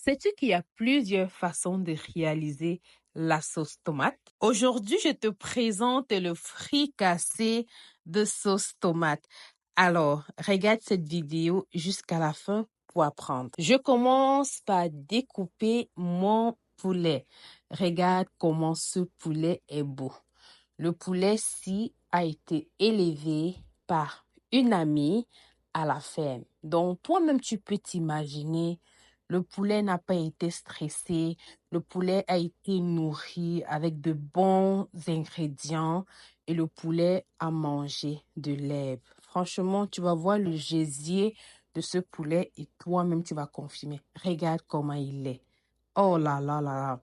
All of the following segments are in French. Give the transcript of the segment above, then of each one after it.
Sais-tu qu'il y a plusieurs façons de réaliser la sauce tomate? Aujourd'hui, je te présente le fricassé de sauce tomate. Alors, regarde cette vidéo jusqu'à la fin pour apprendre. Je commence par découper mon poulet. Regarde comment ce poulet est beau. Le poulet-ci a été élevé par une amie à la ferme. Donc, toi-même, tu peux t'imaginer, le poulet n'a pas été stressé, le poulet a été nourri avec de bons ingrédients et le poulet a mangé de l'herbe. Franchement, tu vas voir le gésier de ce poulet et toi-même, tu vas confirmer. Regarde comment il est. Oh là là là là.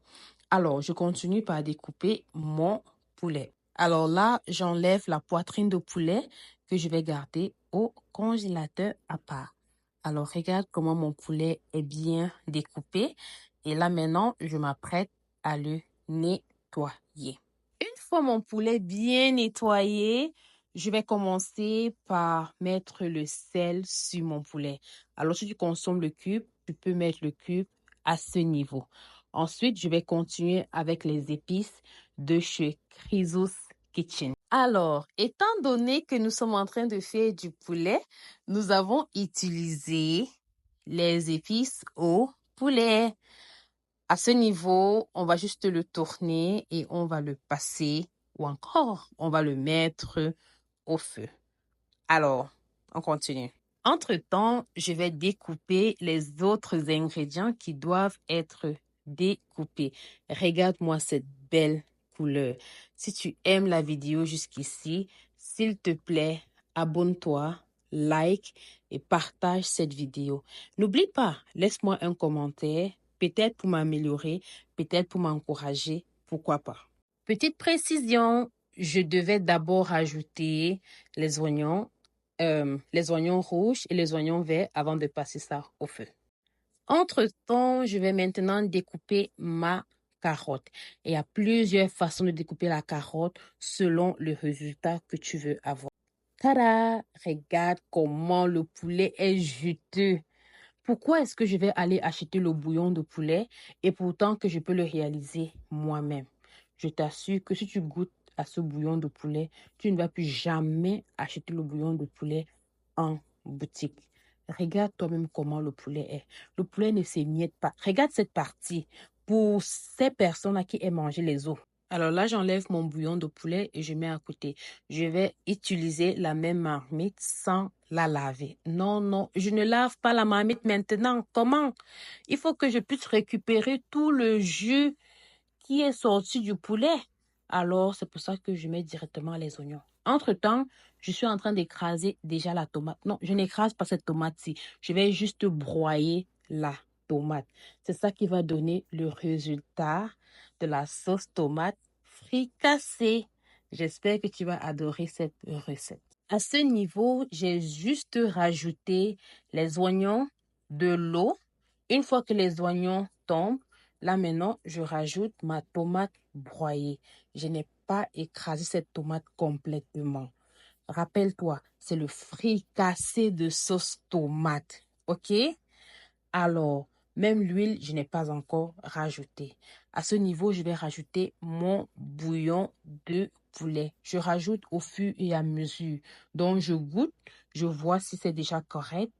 Alors, je continue par découper mon poulet. Alors là, j'enlève la poitrine de poulet que je vais garder au congélateur à part. Alors, regarde comment mon poulet est bien découpé. Et là, maintenant, je m'apprête à le nettoyer. Une fois mon poulet bien nettoyé, je vais commencer par mettre le sel sur mon poulet. Alors, si tu consommes le cube, tu peux mettre le cube à ce niveau. Ensuite, je vais continuer avec les épices de chez Chrysos Kitchen. Alors, étant donné que nous sommes en train de faire du poulet, nous avons utilisé les épices au poulet. À ce niveau, on va juste le tourner et on va le passer ou encore, on va le mettre au feu. Alors, on continue. Entre-temps, je vais découper les autres ingrédients qui doivent être découpés. Regarde-moi cette belle couleur. Si tu aimes la vidéo jusqu'ici, s'il te plaît, abonne-toi, like et partage cette vidéo. N'oublie pas, laisse-moi un commentaire, peut-être pour m'améliorer, peut-être pour m'encourager, pourquoi pas. Petite précision, je devais d'abord ajouter les oignons rouges et les oignons verts avant de passer ça au feu. Entre-temps, je vais maintenant découper ma carotte. Et il y a plusieurs façons de découper la carotte selon le résultat que tu veux avoir. Tada! Regarde comment le poulet est juteux. Pourquoi est-ce que je vais aller acheter le bouillon de poulet et pourtant que je peux le réaliser moi-même? Je t'assure que si tu goûtes à ce bouillon de poulet, tu ne vas plus jamais acheter le bouillon de poulet en boutique. Regarde toi-même comment le poulet est. Le poulet ne s'émiette pas. Regarde cette partie pour ces personnes-là qui aiment manger les os. Alors là, j'enlève mon bouillon de poulet et je mets à côté. Je vais utiliser la même marmite sans la laver. Non, non, je ne lave pas la marmite maintenant. Comment? Il faut que je puisse récupérer tout le jus qui est sorti du poulet. Alors, c'est pour ça que je mets directement les oignons. Entre-temps, je suis en train d'écraser déjà la tomate. Non, je n'écrase pas cette tomate-ci. Je vais juste broyer la tomate. C'est ça qui va donner le résultat de la sauce tomate fricassée. J'espère que tu vas adorer cette recette. À ce niveau, j'ai juste rajouté les oignons, de l'eau. Une fois que les oignons tombent, là maintenant, je rajoute ma tomate broyée. Je n'ai pas écrasé cette tomate complètement. Rappelle-toi, c'est le fricassé de sauce tomate. OK? Alors, même l'huile, je n'ai pas encore rajouté. À ce niveau, je vais rajouter mon bouillon de poulet. Je rajoute au fur et à mesure. Donc, je goûte, je vois si c'est déjà correct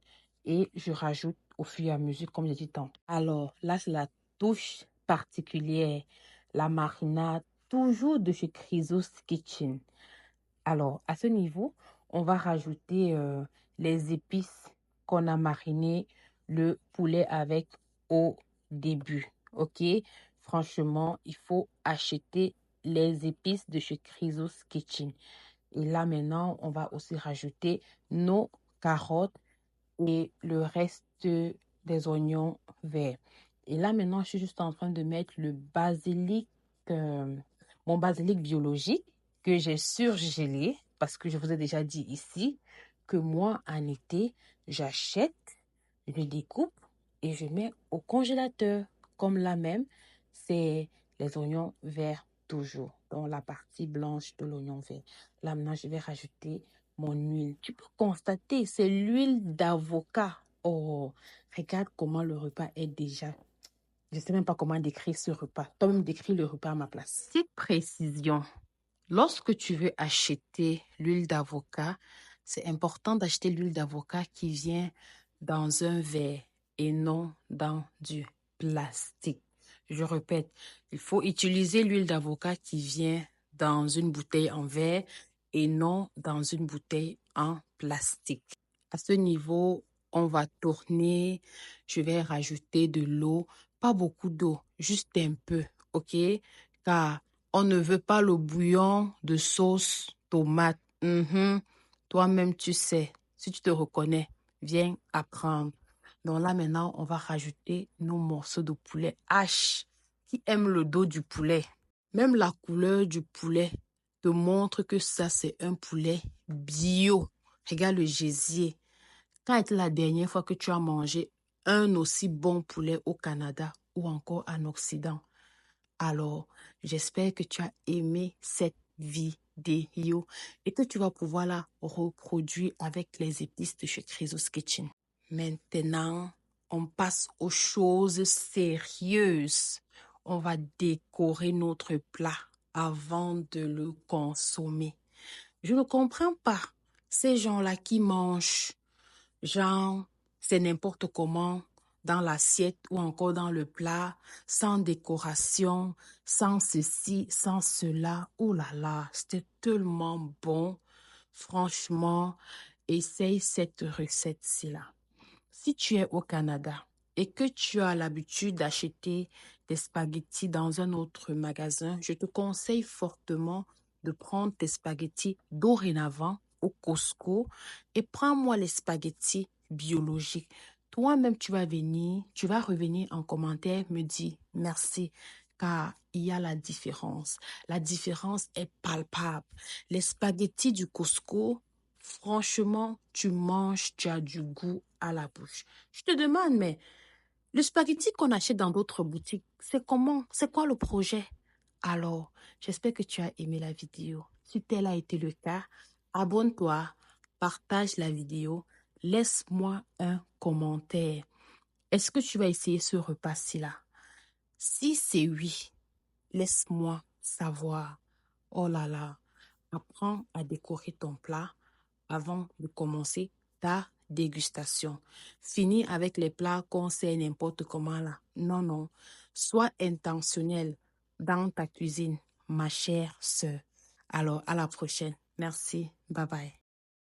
et je rajoute au fur et à mesure, comme j'ai dit tant. Alors, là, c'est la touche particulière, la marinade, toujours de chez Chrysos Kitchen. Alors, à ce niveau, on va rajouter les épices qu'on a mariné le poulet avec au début. OK? Franchement, il faut acheter les épices de chez Chrysos Kitchen. Et là, maintenant, on va aussi rajouter nos carottes et le reste des oignons verts. Et là, maintenant, je suis juste en train de mettre le basilic, mon basilic biologique que j'ai surgelé parce que je vous ai déjà dit ici que moi, en été, j'achète, je le découpe et je mets au congélateur. Comme là même, c'est les oignons verts toujours, dans la partie blanche de l'oignon vert. Là, maintenant, je vais rajouter mon huile. Tu peux constater, c'est l'huile d'avocat. Oh, regarde comment le repas est déjà Je ne sais même pas comment décrire ce repas. Toi-même, décris le repas à ma place. Petite précision. Lorsque tu veux acheter l'huile d'avocat, c'est important d'acheter l'huile d'avocat qui vient dans un verre et non dans du plastique. Je répète, il faut utiliser l'huile d'avocat qui vient dans une bouteille en verre et non dans une bouteille en plastique. À ce niveau, on va tourner. Je vais rajouter de l'eau, pas beaucoup d'eau, juste un peu, ok? Car on ne veut pas le bouillon de sauce tomate. Toi-même, tu sais, si tu te reconnais, viens apprendre. Donc là, maintenant, on va rajouter nos morceaux de poulet hache. Qui aime le dos du poulet? Même la couleur du poulet te montre que ça, c'est un poulet bio. Regarde le gésier. Quand était la dernière fois que tu as mangé un aussi bon poulet au Canada ou encore en Occident? Alors, j'espère que tu as aimé cette vidéo et que tu vas pouvoir la reproduire avec les épices de chez Chrysos Kitchen. Maintenant, on passe aux choses sérieuses. On va décorer notre plat avant de le consommer. Je ne comprends pas ces gens-là qui mangent, genre, c'est n'importe comment, dans l'assiette ou encore dans le plat, sans décoration, sans ceci, sans cela. Oh là là, c'était tellement bon. Franchement, essaye cette recette-ci-là. Si tu es au Canada et que tu as l'habitude d'acheter des spaghettis dans un autre magasin, je te conseille fortement de prendre tes spaghettis dorénavant au Costco et prends-moi les spaghettis biologiques. Toi-même, tu vas revenir en commentaire me dire merci, car il y a la différence. La différence est palpable. Les spaghettis du Costco, franchement, tu manges, tu as du goût à la bouche. Je te demande, mais le spaghetti qu'on achète dans d'autres boutiques, c'est comment? C'est quoi le projet? Alors, j'espère que tu as aimé la vidéo. Si tel a été le cas, abonne-toi, partage la vidéo, laisse-moi un commentaire. Est-ce que tu vas essayer ce repas-ci là? Si c'est oui, laisse-moi savoir. Oh là là, apprends à décorer ton plat avant de commencer ta dégustation. Finis avec les plats qu'on sait n'importe comment là. Non, non. Sois intentionnel dans ta cuisine, ma chère sœur. Alors, à la prochaine. Merci. Bye bye.